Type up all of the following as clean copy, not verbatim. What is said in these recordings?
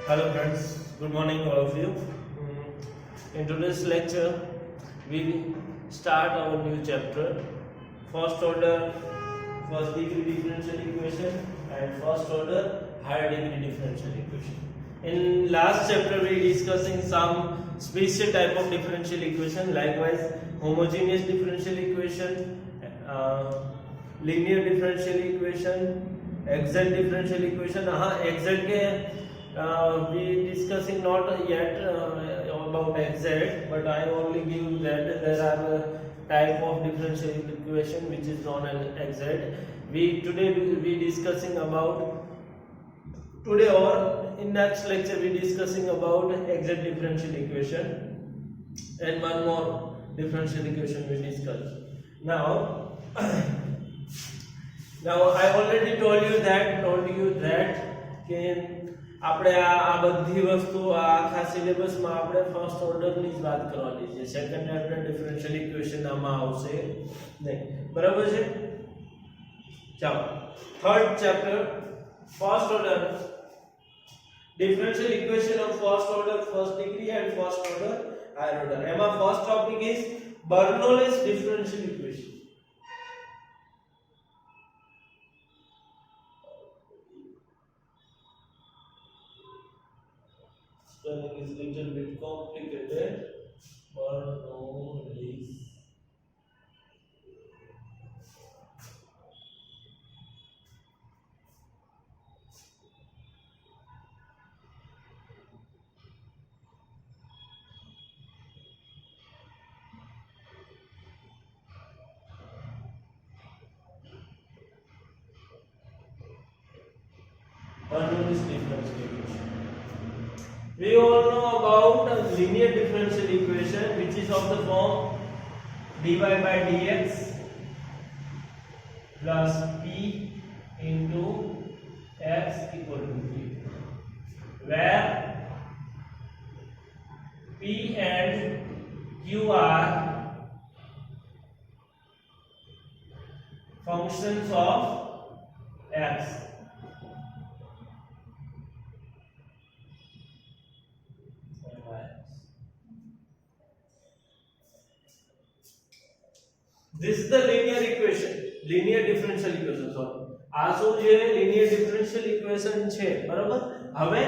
Hello friends, good morning all of you. In today's lecture, we start our new chapter, first order first degree differential equation and first order higher degree differential equation. In last chapter, we discussing some special type of differential equation, likewise homogeneous differential equation, linear differential equation, exact differential equation. Exact के we discussing not yet about exact, but I only give that there are a type of differential equation which is known as exact. Today we discussing about today or in next lecture we discussing about exact differential equation and one more differential equation we discuss. Now I already told you that કે આપણે આ બધી વસ્તુ આ આખા સિલેબસમાં આપણે first ઓર્ડરની જ વાત કરવાની છે, સેકન્ડ ઓર્ડર ડિફરન્શિયલ ઇક્વેશન આમાં આવશે નહીં, બરાબર છે? ચાલો third chapter first order differential equation of first order first degree and first order higher order. એમાં first topic is Bernoulli's differential equation. Spelling is little bit complicated. Bernoulli. Bernoulli's differential equation. We all know about a linear differential equation which is of the form dy by dx plus p into x equal to 3, where p and q are functions of x. This is the linear equation, linear differential equation. Sorry, આ શું છે? linear differential equation છે, બરાબર? હવે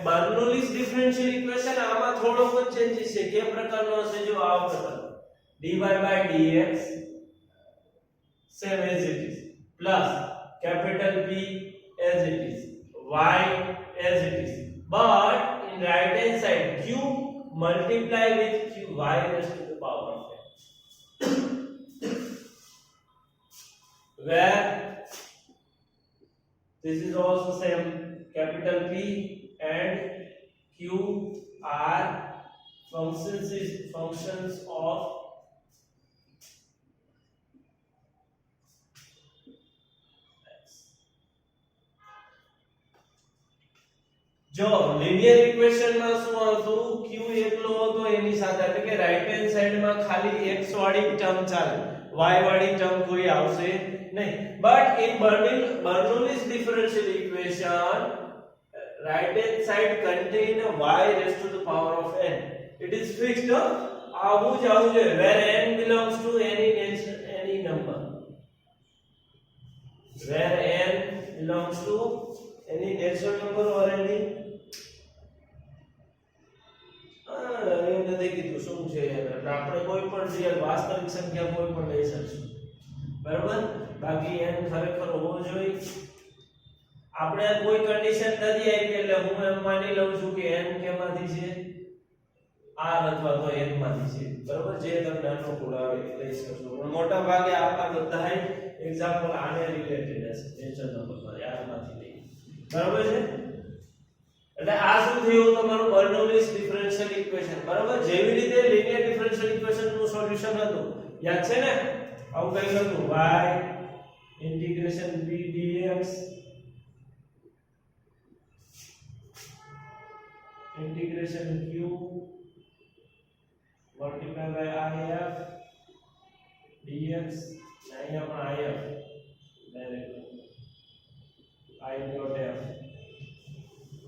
બર્નોલીસ differential equation આમાં થોડોક changes છે. કે પ્રકારનો હશે? જો આ પ્રકારનો dy by dx same as it is plus capital P as it is, y as it is, but in right hand side q multiply with q, y raised to the power of n, where this is also same, capital P and Q are functions of x. જો linear equation માં શું હતું? q એકલો હતો, એની સાથે એટલે કે right hand side માં ખાલી x વાળી ટર્મ ચાલે, y વાળી ટર્મ કોઈ આવશે નહીં. But in Bernoulli's differential equation, right hand side contain y raised to the power of n. It is fixed. આવું જ આવું છે, where n belongs to any number, where n belongs to any natural number or any નથી કીધું શું છે, આપણે કોઈ પણ રિયલ વાસ્તવિક સંખ્યા કોઈ પણ લઈ શકશું, બરાબર? બાકી n ખરેખર હોવો જોઈએ. આપણે કોઈ કન્ડિશન નથી આપી એટલે હું એમ માની લઉં છું કે n કેમાંથી છે? r અથવા તો n માંથી છે, બરાબર? જે તમને અનુકૂળ આવે એ લઈ શકશો. પણ મોટા ભાગે આપણા બધા એક્ઝામ્પલ આને રિલેટેડ હશે, નેચરલ નંબર r માંથી લઈ, બરાબર છે? એટલે આ શું થયું? તમારું બર્નોલીસ ડિફરન્શિયલ ઇક્વેશન, બરાબર? જેવી રીતે લિનિયર ડિફરન્શિયલ ઇક્વેશન નું સોલ્યુશન હતું, યાદ છે ને? આવું કઈ હતું, y integration b dx integration q multiply by if dx. અહીંયા પણ if direct I dot f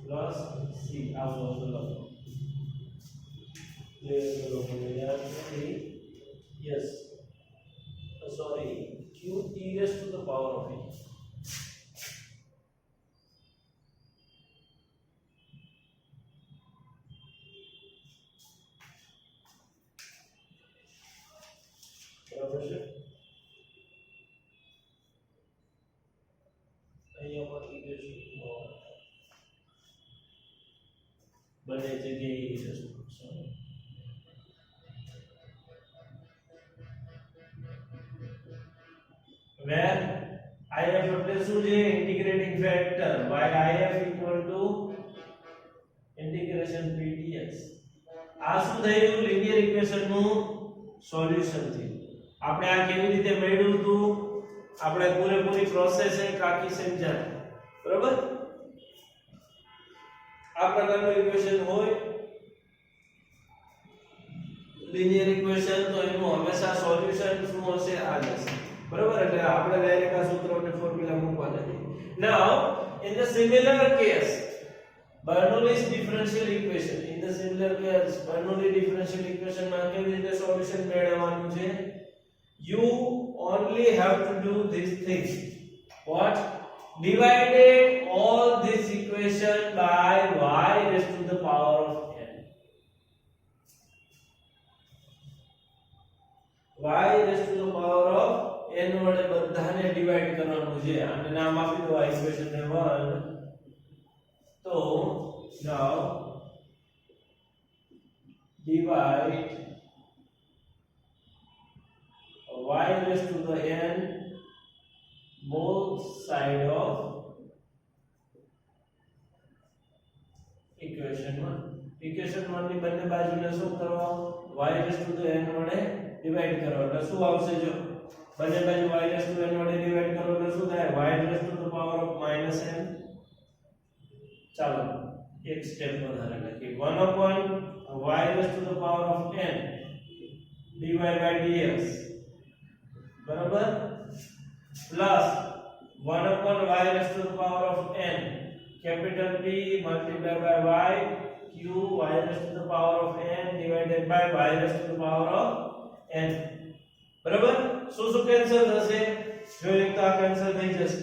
plus C આવો તો લખો લે ચલો મને યાદ નથી yes sorry q e raised to the power of e બરાબર છે અહીંયા પણ e raised to the power બંને જગ્યાએ e raised to sorry where if એટલે શું છે integrating factor while if equal to integration p dx આ શું થયું લિનિયર ઇક્વેશન નું સોલ્યુશન થયું આપણે આ કેવી રીતે મેળવ્યું હતું આપણે પૂરેપૂરી પ્રોસેસ એક આખી સમજાવી બરાબર આ પ્રકારનું ઇક્વેશન હોય લિનિયર ઇક્વેશન તો એનું હંમેશા સોલ્યુશન શું હશે આ જ હશે બરાબર એટલે આપણે ડાયરેક્ટ આ સૂત્રોને ફોર્મ્યુલા મૂકવાના છે નાઉ in the similar case Bernoulli's differential equation in the similar case Bernoulli differential equation માં કેવી રીતે સોલ્યુશન મેળવવાનું છે you only have to do this thing what divided all this equation by y raised to the power of n y raised to the power of n વડે બધાને divide કરવાનું છે અને નામ આપી દો આ ઇક્વેશન ને 1 તો now divide y raised to the n both side of equation 1 equation 1 ની બંને બાજુને શું કરવા y raised to the n વડે ડિવાઇડ કરો એટલે શું આવશે જો બંને બાજુ y raised to n વડે ડિવાઇડ કરો એટલે શું થાય y raised to the power of -n ચાલો એક સ્ટેપ વધારે લખી 1 upon y raised to the power of n dy by dx બરાબર plus 1 upon y raised to the power of n capital P multiplied by y q y raised to the power of n divided by y raised to the power of n બરાબર શું cancel થશે જો એક તો આ cancel થઈ જશે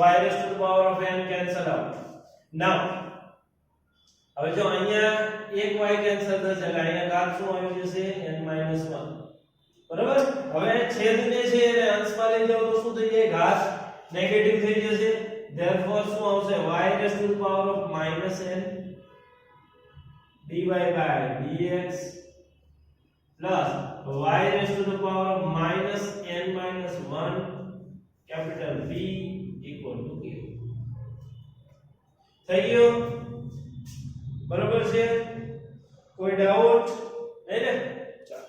y raised to the power of n cancel out now હવે જો અહીંયા એક y કેન્સલ થશે એટલે અહીંયા ઘાત શું આવી જશે n - 1 બરાબર હવે છેદને છે એટલે અંશમાં લઈ જાવ તો શું થઈ જાય ઘાત નેગેટિવ થઈ જશે therefore શું આવશે y raised to the power of -n dy by dx plus y raised to the power of -n - 1 capital B equal to k થઈ ગયો બરાબર છે કોઈ ડાઉટ નહીં ને ચાલો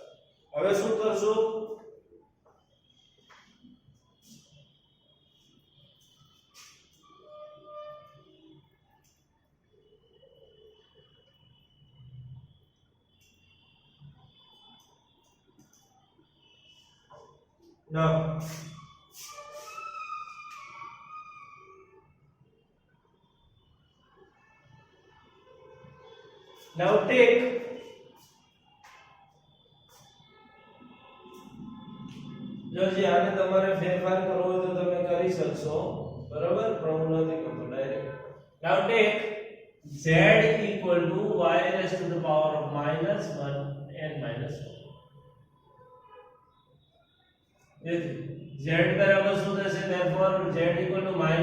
હવે શું કરશું now take જો જે આને તમારે ફેરફાર કરવો હોય તો તમે કરી શકશો બરાબર ફોર્મ્યુલા થી કરો direct now take z equal to y raised to the power of -1 n - 1 z બરાબર શું થશે therefore z equal to -1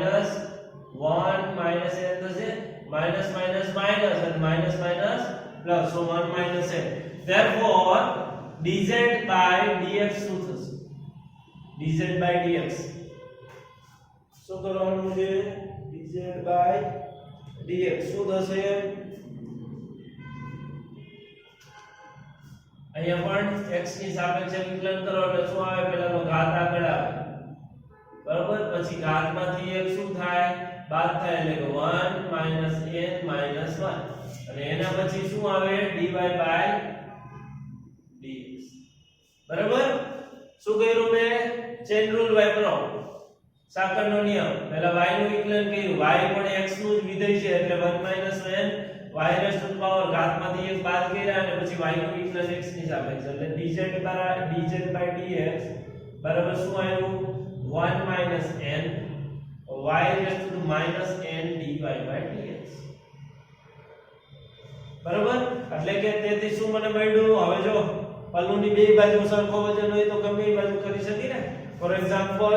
n થશે minus minus minus and minus minus plus so 1 minus n therefore dz by dx શું થશે dz by dx શું કરવાનું છે dz by dx શું થશે અહીંયા પણ x ની સાપેક્ષે વિકલન કરો એટલે શું આવે પહેલાનો ઘાત આગળ આવે બરાબર પછી ઘાતમાંથી એક શું થાય બાદ થાય એટલે કે 1 - n - 1 અને એના પછી શું આવે dy by dx બરાબર શું કર્યું મેં ચેન રૂલ વાપરો સાકળનો નિયમ પહેલા y નું વિકલન કર્યું y પણ x નું જ વિધેય છે એટલે 1 n y raised to power ઘાતમાંથી એક બાદ કર્યા અને પછી y નું વિકલન x ની સાપેક્ષ એટલે dz dx બરાબર શું આવ્યું 1 n y raised to n dy dx બરાબર એટલે કે તેથી શું મને મળ્યું હવે જો પલ્લુની બે બાજુ સરખો વજન હોય તો ગમે એ બાજુ કરી શકી ને ફોર એક્ઝામ્પલ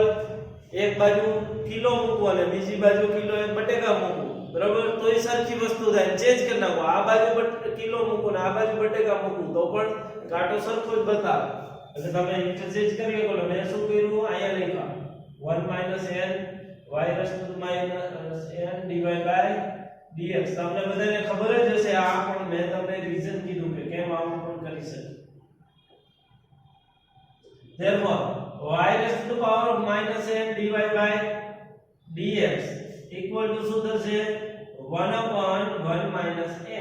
એક બાજુ કિલો મૂકો અને બીજી બાજુ કિલો એક બટેકા મૂકો બરાબર તો એ સરખી વસ્તુ થાય ચેન્જ કરી નાખો આ બાજુ કિલો મૂકો ને આ બાજુ બટેકા મૂકો તો પણ કાંટો સરખો જ બતાવે એટલે તમે ઇન્ટરચેન્જ કરી શકો મેં શું કર્યું અહીંયા લખ્યા 1 n y raised to n dy by dx તમને બધાને ખબર જ હશે આ પણ મેં તમને રીઝન કીધું કે કેમ આવું પણ કરી શકે therefore y raised to power of -n dy by dx equal to શું થશે 1/1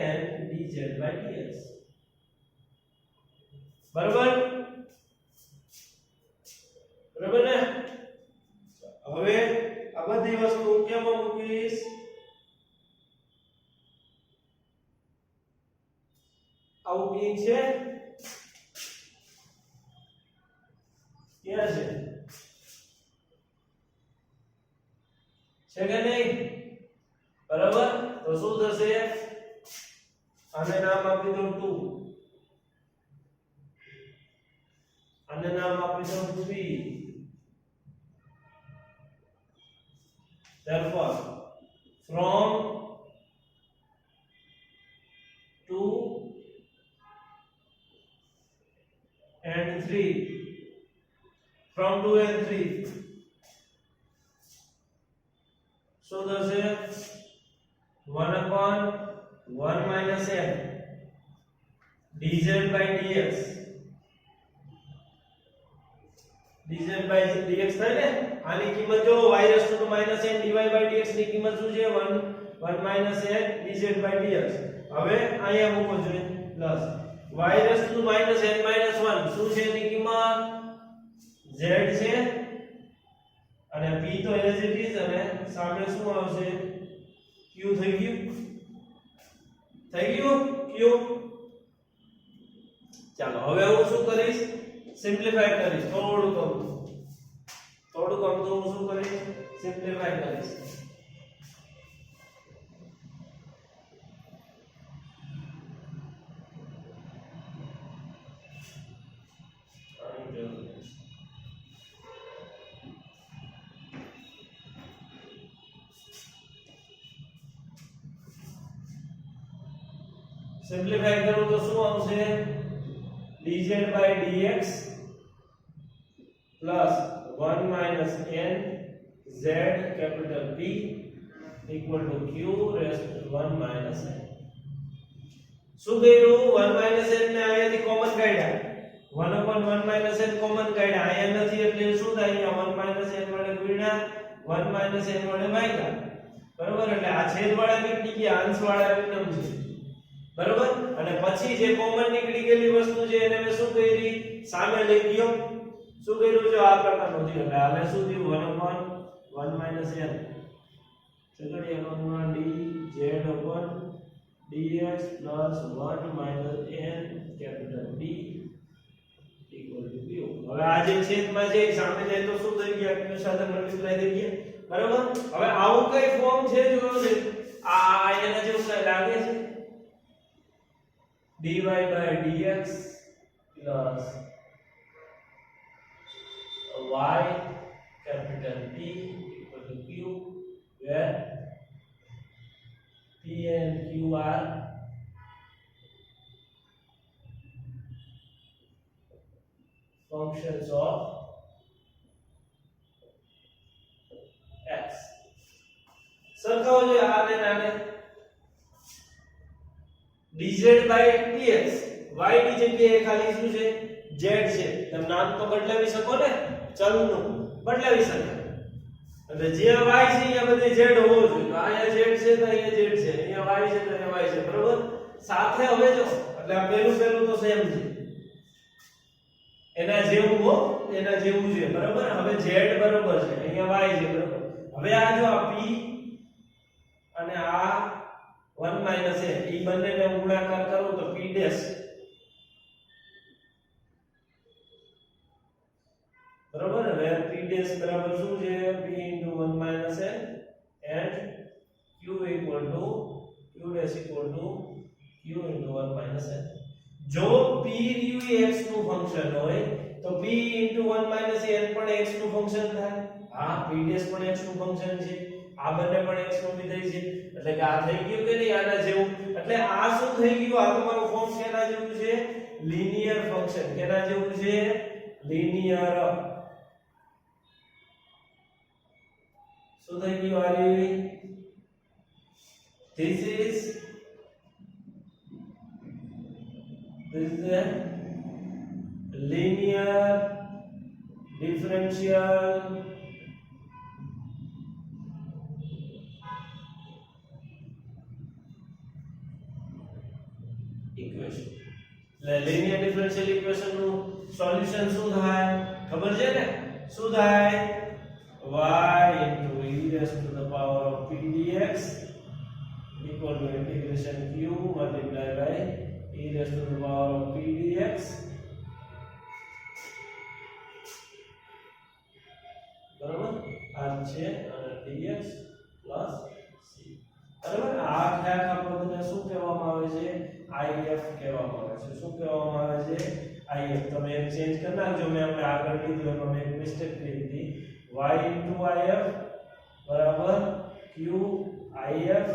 n dz by dx બરાબર બરાબર ને હવે આ બધી વસ્તુ કેમાં મૂકીશ આવું કી છે ક્યાં છે કે નહીં બરાબર તો શું થશે આને નામ આપી દઉં 2 આને નામ આપી દઉં 3 therefore from 2 and 3 from 2 and 3 so those 1/1 n dz by dx dz by dx થાય ને આની કિંમત જો y raised to n dy by dx ની કિંમત શું છે 1 n dz by dx હવે અહીંયા મૂકો જોઈએ plus y raised to n -1 શું છે એની કિંમત z છે અને p તો as it is અને સામે શું આવશે q થઈ ગયું q ચાલો હવે હું શું કરીશ સિમ્પ્લિફાઈ કરીશ થોડું કમ તો હું શું કરીશ સિમ્પ્લિફાઈ કરીશ સિમ્પ્લિફાઈ કરું તો શું આવશે dz by dx plus 1 n z capital P equal to q raised to 1 n શું કર્યું 1 n ને અહીંયાથી કોમન કાઢ્યા 1/1 n કોમન કાઢ્યા અહીંયા નથી એટલે શું થાય અહીંયા 1 n વડે ગુણ્યા 1 n વડે ભાગ્યા બરોબર એટલે આ છેદવાળા નીકળી ગયા અંશવાળા એકદમ છે બરોબર અને પછી જે કોમન નીકળી ગયેલી વસ્તુ છે એને મેં શું કરી સામે લઈ ગયો શું કર્યું જો આ પ્રકારનું થયું એટલે હવે શું થયું 1/1 n સગડીયામાં dz dx plus 1 n capital D equal to q હવે આ જે છેદમાં છે સામે જાય તો શું થઈ ગયા q સાથે મલ્ટીપ્લાય થઈ ગયા બરાબર હવે આવું કઈ ફોર્મ છે જોયો છે આ એના જેવું કઈ લાગે છે dy by dx plus y capital T equal to q where P and Q are functions of x સરખાવો જોઈએ આને નાને dz by dx y ની જગ્યાએ ખાલી શું છે z છે તમે નામ તો બદલાવી શકો ને ચલનું બદલાવી શકો એટલે જ્યાં y છે અહીંયા બધે z હોવો જોઈએ તો અહીંયા z છે તો અહીંયા z છે અહીંયા y છે તો અહીંયા y છે બરોબર સાથે હવે જો એટલે આ પહેલું તો સેમ છે એના જેવું એના જેવું છે બરાબર. હવે z બરાબર છે, અહીંયા y છે બરાબર. હવે આ જો આ p અને આ 1 માઈનસ a ઈ બંનેને ગુણાકાર કરો તો p ડેશ બરાબર. હવે p ડેશ બરાબર શું છે? p 1 minus a and q equal to q dash equal to q into 1 minus n. જો p રહ્યું એ x નું ફંક્શન હોય તો p into 1 minus n પણ x નું ફંક્શન થાય. હા, p dash પણ x નું ફંક્શન છે, આ બંને પણ x નું વિધેય છે, એટલે કે આ થઈ ગયું કે નહીં આના જેવું. એટલે આ શું થઈ ગયું? આ તમારું ફોર્મ કેના જેવું છે? Linear function. કેના જેવું છે? લિનિયર. શું થઈ ગયું? આ This is a linear differential equation. Linear differential equation નું સોલ્યુશન શું થાય ખબર છે ને? શું થાય? y into e raised to the power of p dx equal to integration q multiplied by e raised to the power of p dx બરાબર. આ છે અને dx plus c બરાબર. આ આખા પદને શું કહેવામાં આવે છે? if કહેવામાં આવે છે. શું કહેવામાં આવે છે? if. તમે એક ચેન્જ કરી નાખજો, મેં આપણે આગળ કીધું એમાં મેં એક મિસ્ટેક કરી દીધી. y into if બરાબર q if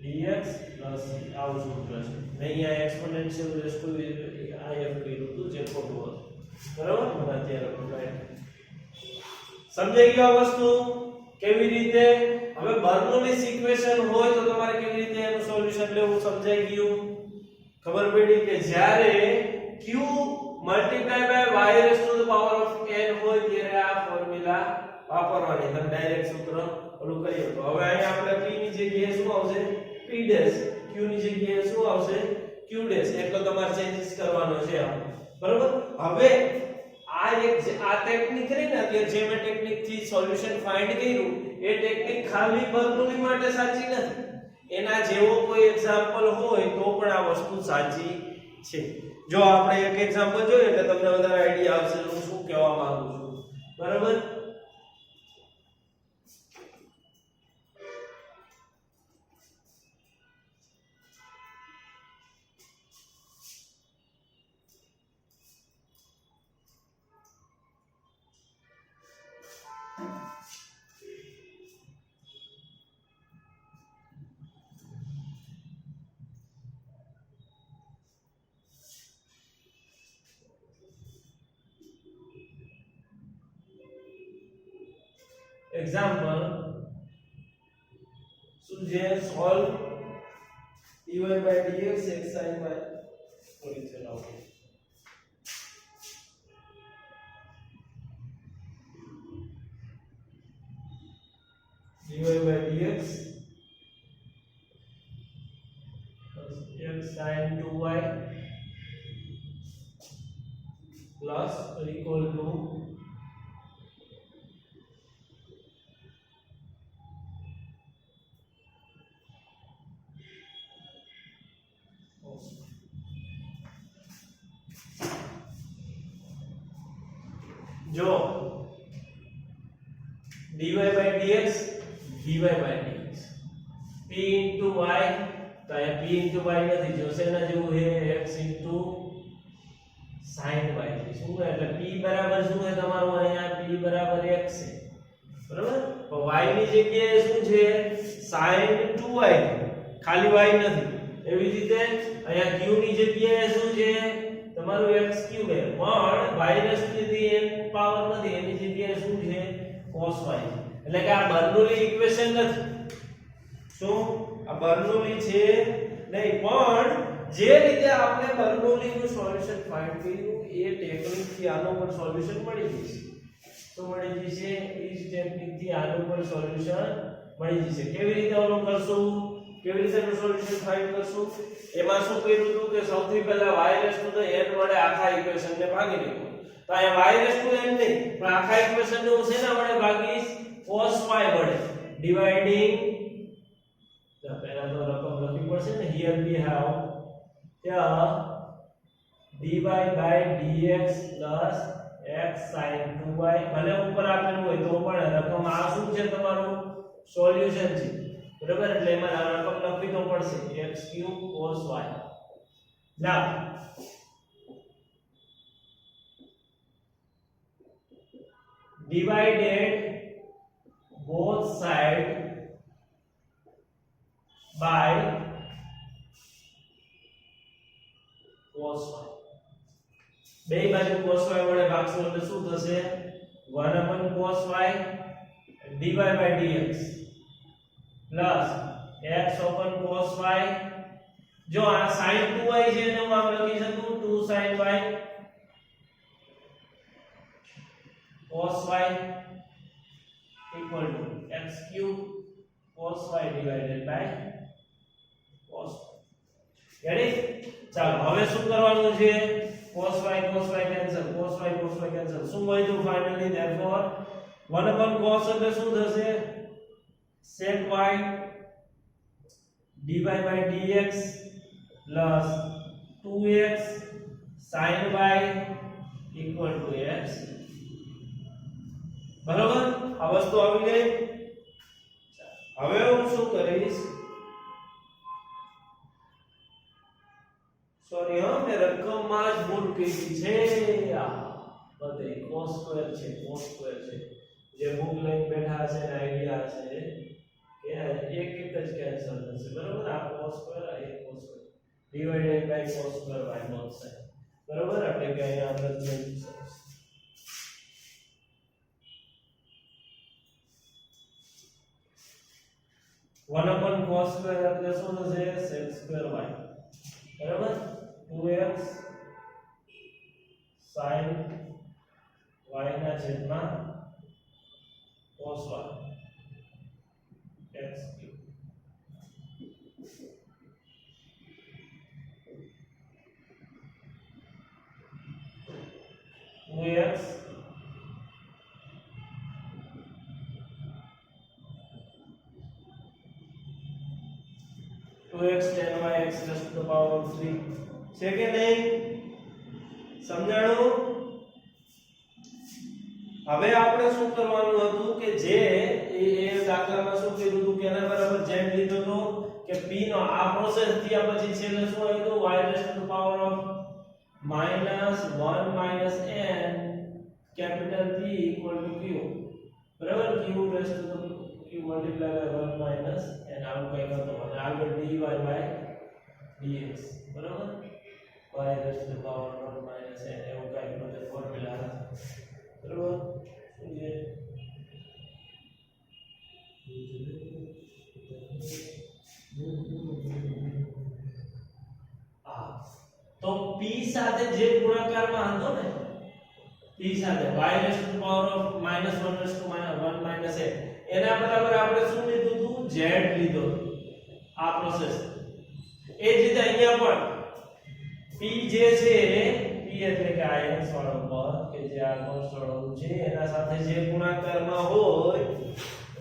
dx plus c આવું સૂત્ર છે. મેં અહીંયા એક્સપોનેન્શિયલ રેઝ ટુ if કર્યું હતું જે ખોટું હતું બરાબર. મને અત્યારે ભૂલાય. સમજાઈ ગઈ આ વસ્તુ કેવી રીતે? હવે બર્નોલીસ ઇક્વેશન હોય તો તમારે કેવી રીતે એનું સોલ્યુશન લેવું સમજાઈ ગયું. ખબર પડી કે જ્યારે q multiply by y raise to the power of n હોય ત્યારે આ ફોર્મ્યુલા વાપરવાની. તમે ડાયરેક્ટ સૂત્ર ઓલું કરીએ તો હવે અહીંયા આપણે p ની જગ્યાએ શું આવશે? p dash. q ની જગ્યાએ શું આવશે? q dash. એટલો તમારે ચેન્જીસ કરવાનો છે બરાબર. હવે આ એક આ ટેકનિક રહી ને કે જે મેં ટેકનિક થી સોલ્યુશન ફાઇન્ડ કર્યું એ ટેકનિક ખાલી બર્નોલી માટે સાચી નથી. એના જેવો કોઈ એક્ઝામ્પલ હોય તો પણ આ વસ્તુ સાચી છે. જો આપણે એક એક્ઝામ્પલ જોઈએ એટલે તમને વધારે આઈડિયા આવશે હું શું કહેવા માંગુ છું બરાબર. એક્ઝામ્પલ શું છે? Solve dy by dx x sin y થોડી ચલાવો. dy by dx x sin 2y plus or equal to जो dy by dx p into y तो ये p into y નથી જો શેના જેવું છે x into sin y શું છે એટલે p બરાબર શું છે તમારું અહીંયા p બરાબર x છે બરાબર તો y ની જગ્યાએ શું છે sin 2y ખાલી y નથી એવી રીતે અહીંયા q ની જગ્યાએ શું છે તમારું x ક્યુબ છે પણ y raise to the n power નથી એની જગ્યાએ શું છે cos y એટલે કે આ બર્નોલી ઇક્વેશન નથી શું આ બર્નોલી છે નહીં પણ જે રીતે આપણે બર્નોલી નું સોલ્યુશન ફાઇન્ડ કર્યું એ ટેકનિક થી આનો પર સોલ્યુશન મળી જશે તો મળી જશે એ જ ટેકનિક થી આનો પર સોલ્યુશન મળી જશે કેવી રીતે ઓલો કરશું કેવી રીતે નું સોલ્યુશન ફાઇન્ડ કરશું એમાં શું કર્યું હતું કે સૌથી પહેલા y raise to the n વડે આખા ઇક્વેશન ને ભાગી દેવું તો અહીંયા y રેસ ટુ n નહીં પણ આખા ઇક્વેશન ને હું શેના વડે ભાગીશ cos y વડે ડિવાઇડિંગ તો પહેલા તો રકમ લખવી પડશે ને here we have dy by dx plus x sin 2y ભલે ઉપર આપેલું હોય તો પણ રકમ આ શું છે તમારું સોલ્યુશન છે બરાબર એટલે એમાં આ રકમ લખવી તો પડશે x³ cos y now divided both sides by cos y બે બાજુ cos y વડે ભાગશો એટલે શું થશે 1 cos y dy by dx plus x cos y જો આ sin 2y છે એને હું આમ લખી શકું 2 sin y cos y equal to x³ cos y divided by cos ready ચાલો હવે શું કરવાનું છે cos y cancel શું વધ્યું ફાઇનલી therefore 1 cos એટલે શું થશે sec y dy by dx plus 2x sin y equal to x બરાબર આ વસ્તુ આવી ગઈ હવે હું શું કરીશ સોરી હા મે રકમમાં જ ભૂલ કરી છે આ બધે cos સ્ક્વેર છે જે ભૂલ લઈને બેઠા છે ને આઈડિયા છે કે એક જ કેન્સલ થશે બરાબર આ cos સ્ક્વેર આ એક cos square divided by cos square y both side બરાબર એટલે કે અહીંયા આપણે લખી શકીએ 1 cos સ્ક્વેર એટલે શું થશે sec સ્ક્વેર y બરાબર 2x sin y ના છેદમાં cos y x cube 2x tan y x raised to the power of 3 છે કે નહીં સમજાણું હવે આપણે શું કરવાનું હતું કે જે એ દાખલામાં શું કીધું હતું કે એના બરાબર z લીધો તો કે p નો આ પ્રોસેસ થયા પછી છેલ્લે શું આવ્યું y raised to the power of -1 n capital P equal to q બરાબર q raised to the q multiply by 1 minus and આવું કઈ કરતો અને આગળ dy by dx બરાબર y raised to the power 1 minus n એવું કઈ બધે ફોર્મ્યુલા બરાબર શું છે તો p સાથે જે ગુણાકારમાં હતો ને p સાથે y raised to the power of -1 raised to -1 minus n એના બરાબર આપણે શું લીધું હતું z લીધો આ પ્રોસેસ એ જ રીતે અહીંયા પણ p જે છે p એટલે કે આ x વાળો પદ કે જે આ કોન્સ્ટન્ટ છે એના સાથે જે ગુણાકારમાં હોય y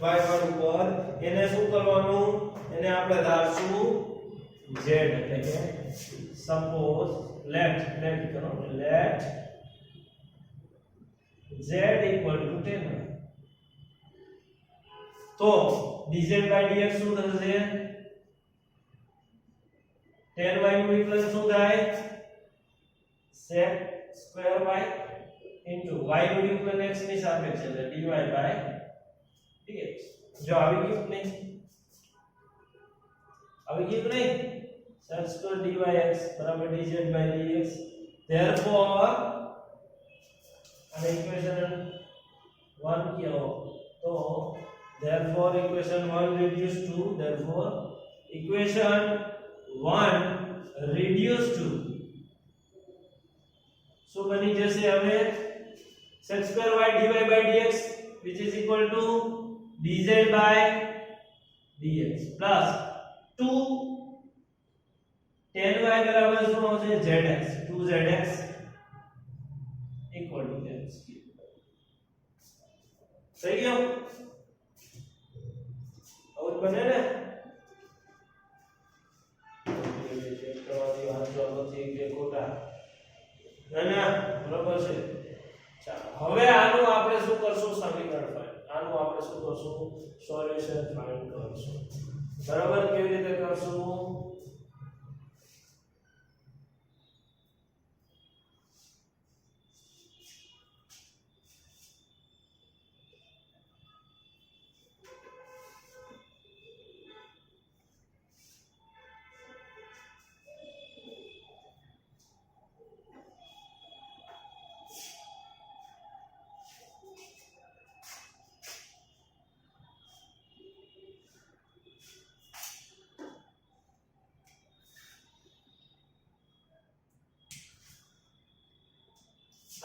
વાળું પદ એને શું કરવાનું એને આપણે ધારશું z એટલે કે સપોઝ let કરો let z equal to 10 તો dz by dx શું થશે 10y નું વિકલન શું થાય sec square y into y નું વિકલન x ની સાપેક્ષે એટલે dy by dx જો આવી ગયું નહીં sec square dyx બરાબર dz by dx therefore અને ઇક્વેશન 1 કયો તો therefore equation 1 reduced to so બની જશે હવે sec square y dy by dx which is equal to dz by dx plus 2 tan y બરાબર શું આવશે zx 2zx equal to થઈ ગયો આવું બને ને ચેપ્ટરમાંથી વાંચો નથી કે ખોટા ના બરાબર છે ચાલો હવે આનું આપણે શું કરશું સમીકરણ ફાઇન્ડ આનું આપણે શું કરશું સોલ્યુશન ફાઇન્ડ કરશું બરાબર કેવી રીતે કરશું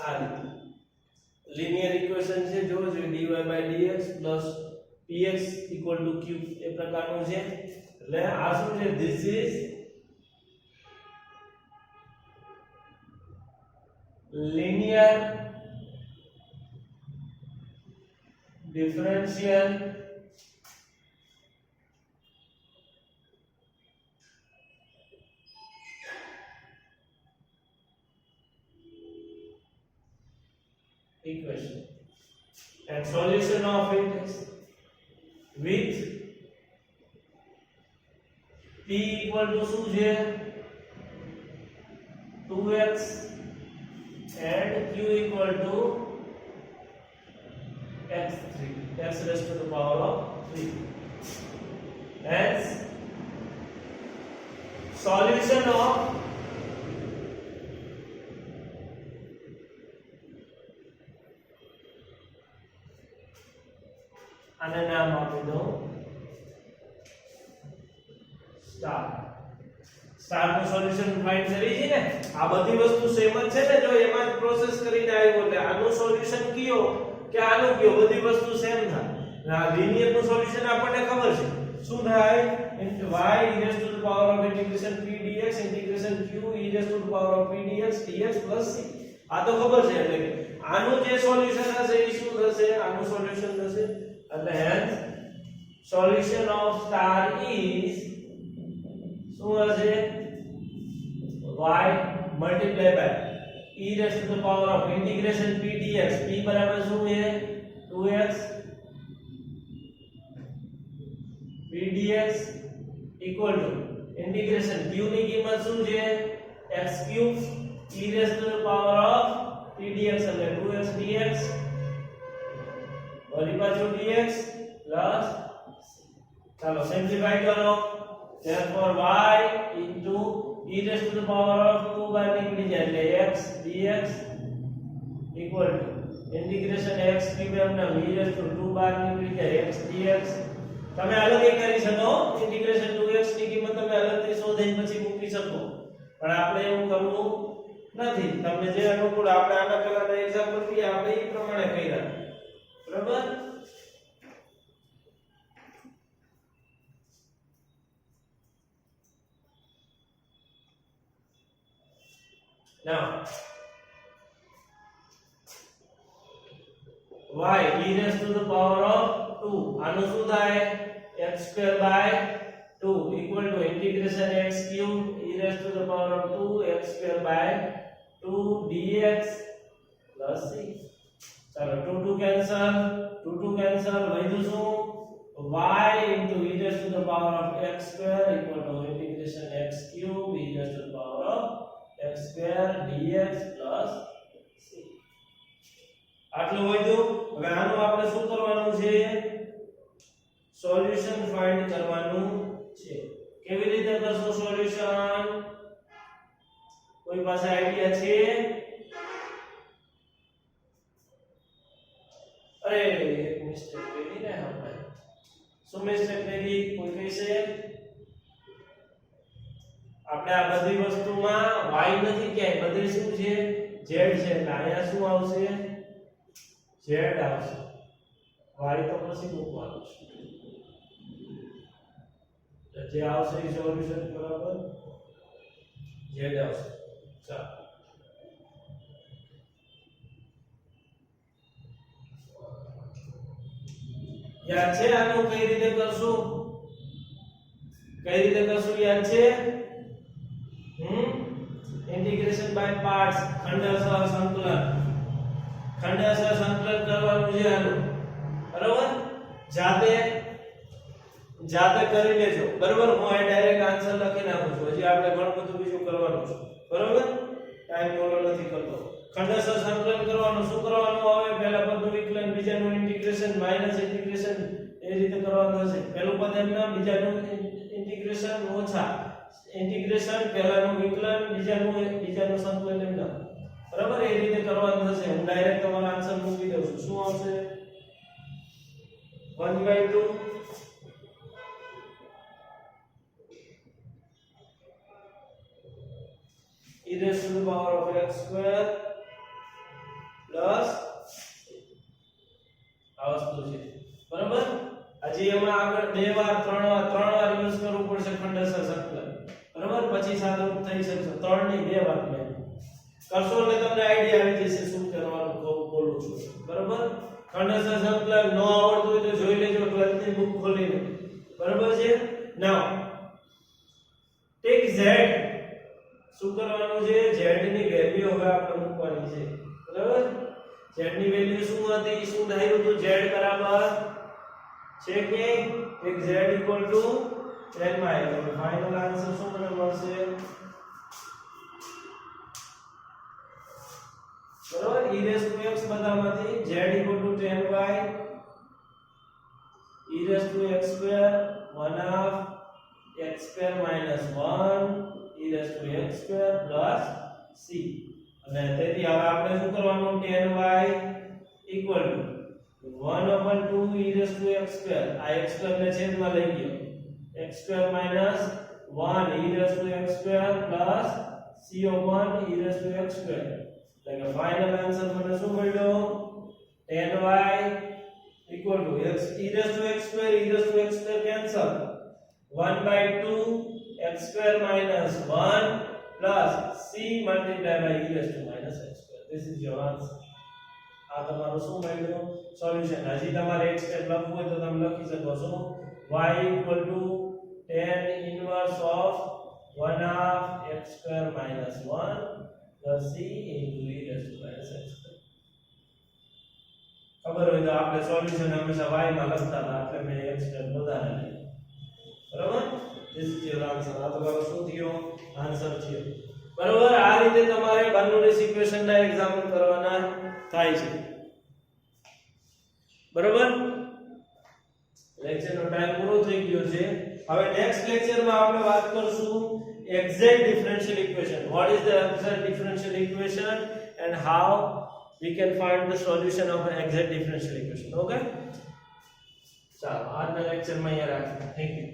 આ લિનિયર ઇક્વેશન છે જો જે dy/dx px q એ પ્રકારનું છે એટલે આ શું છે this is linear differential equation and solution of it with p equal to શું છે 2x and q equal to x3 x raised to the power of 3 hence solution of આને નામ આપી દો સ્ટાર સ્ટાર નું સોલ્યુશન ફાઇન્ડ કરી છે ને આ બધી વસ્તુ સેમ જ છે ને જો એમાં જ પ્રોસેસ કરીને આવ્યો એટલે આનું સોલ્યુશન કયો કે આનું કયો બધી વસ્તુ સેમ થાય આ લિનિયર નું સોલ્યુશન આપણને ખબર છે શું થાય y e raised to the power of integration p dx integration q e raised to the power of p dx dx plus c આ તો ખબર છે એટલે કે આનું જે સોલ્યુશન હશે એ શું થશે આનું સોલ્યુશન થશે એટલે hence solution of star is શું હશે y multiplied by e raised to the power of integration p dx p બરાબર શું છે 2x p dx equal to integration q ની કિંમત શું છે x cube e raised to the power of p dx એટલે 2x dx वही पाछो dx प्लस चलो सिंपलीफाई करो therefore y into e raised to the power of 2 by निकली जाए એટલે x dx equal to integration x cube हमने e raised to 2 by निकली जाए x dx તમે અલગ એ કરી શકો integration 2x ની કિંમત તમે અલગથી શોધીને પછી મૂકી શકો પણ આપણે એવું કરવું નથી તમને જે અનુકૂળ આપણે આના પહેલાના એક્ઝામ્પલ થી આપણે એ પ્રમાણે કર્યા બરાબર now y e raised to the power of 2 આનું શું થાય x square by 2 equal to integration x cube e raised to the power of 2 x square by 2 dx plus c चलो 2 cancel 2 cancel વધ્યું શું y into e raised to the power of x square equal to integration x cube e raised to the power of x square dx plus c આટલું વધ્યું હવે આનું આપણે શું કરવાનું છે સોલ્યુશન ફાઇન્ડ કરવાનું છે કેવી રીતે કરશો સોલ્યુશન કોઈ પાસે આઈડિયા છે અરે એક મિસ્ટેક કરી ને આપણે શું મિસ્ટેક કરી કોઈ કહેશે આપણે આ બધી વસ્તુમાં y નથી ક્યાંય બધે શું છે z છે એટલે અહીંયા શું આવશે z આવશે y તો પછી મૂકવાનું છે જે આવશે એ સોલ્યુશન બરાબર z આવશે ચાલો યાદ છે આનું કઈ રીતે કરશું યાદ છે इंटीग्रेशन बाय पार्ट्स खंडशः संकलन કરવાનું છે આનું બરાબર જાતે કરી લેજો બરાબર હું આ ડાયરેક્ટ આન્સર લખી નાખું છું હજી આપણે ઘણું બધું બીજું કરવાનું છે બરાબર ટાઈમ ફોલો નથી કરતો ખંડશઃ સંકલન કરવાનું શું કરવાનું આવે પહેલા પદનું વિકલન બીજાનું ઇન્ટિગ્રેશન માઈનસ ઇન્ટિગ્રેશન એ રીતે કરવાનું હશે પહેલું પદ એમના બીજાનું ઇન્ટિગ્રેશન ઓછા ઇન્ટિગ્રેશન પહેલાનું વિકલન બીજાનું સંકલન એમના બરાબર એ રીતે કરવાનું હશે હું ડાયરેક્ટ તમારો આન્સર મૂકી દઉં છું શું આવશે 1/2 e raised to the power of x square plus આ વસ્તુ છે બરાબર હજી એમાં આગળ બે વાર ત્રણ વાર યુઝ કરવું પડશે ખંડશઃ સંકલન બરાબર પછી સાદુરૂપ થઈ શકશે ત્રણ ની બે વાર મેં કરશો એટલે તમને આઈડિયા આવી જશે શું કરવાનું બોલું છું બરાબર ખંડશઃ સંકલન ન આવડતું હોય તો જોઈ લેજો 12th ની બુક ખોલીને બરાબર છે નાઉ ટેક z શું કરવાનું છે z ની વેલ્યુ હવે આપણે મૂકવાની છે બરાબર z ની વેલ્યુ શું હતી શું ધાર્યું તો z બરાબર છે કે એક z = 10 માં એટલે ફાઇનલ આન્સર શું મને મળશે બરાબર e raised to x બધામાંથી z = 10y e raised to x square 1/2 x square minus 1 e raised to x square plus c અને તેથી હવે આપણે શું કરવાનું 10y equal to 1/2 e raised to x square આ x square ને છેદમાં લઈ ગયો x square minus 1 e raised to x square plus c/1 e raised to x square એટલે કે ફાઇનલ આન્સર મને શું મળ્યો 10y equal to x e raised to x square cancel 1/2 x square minus 1 plus c multiplied by e raised to minus x square this is your answer આ તમારું શું મળ્યું solution હજી તમારે એક સ્ટેપ લખવું હોય તો તમે લખી શકો છો y equal to tan inverse of 1/2 x square minus 1 plus c into e raised to minus x square ખબર હોય તો આપણે સોલ્યુશન હંમેશા y માં લખતા હતા એટલે મેં એક સ્ટેપ વધારે લીધો બરાબર this is your answer આ તમારો શું થયો આન્સર છે બરાબર આ રીતે તમારે બર્નોલીસ ઇક્વેશન ના એક્ઝામ્પલ કરવાના થાય છે બરાબર લેક્ચર નો ટાઈમ પૂરો થઈ ગયો છે હવે નેક્સ્ટ લેક્ચર માં આપણે વાત કરશું exact differential equation what is the exact differential equation and how we can find the solution of an exact differential equation okay ચાલો આજના લેક્ચરમાં અહીંયા રાખીએ થેન્ક યુ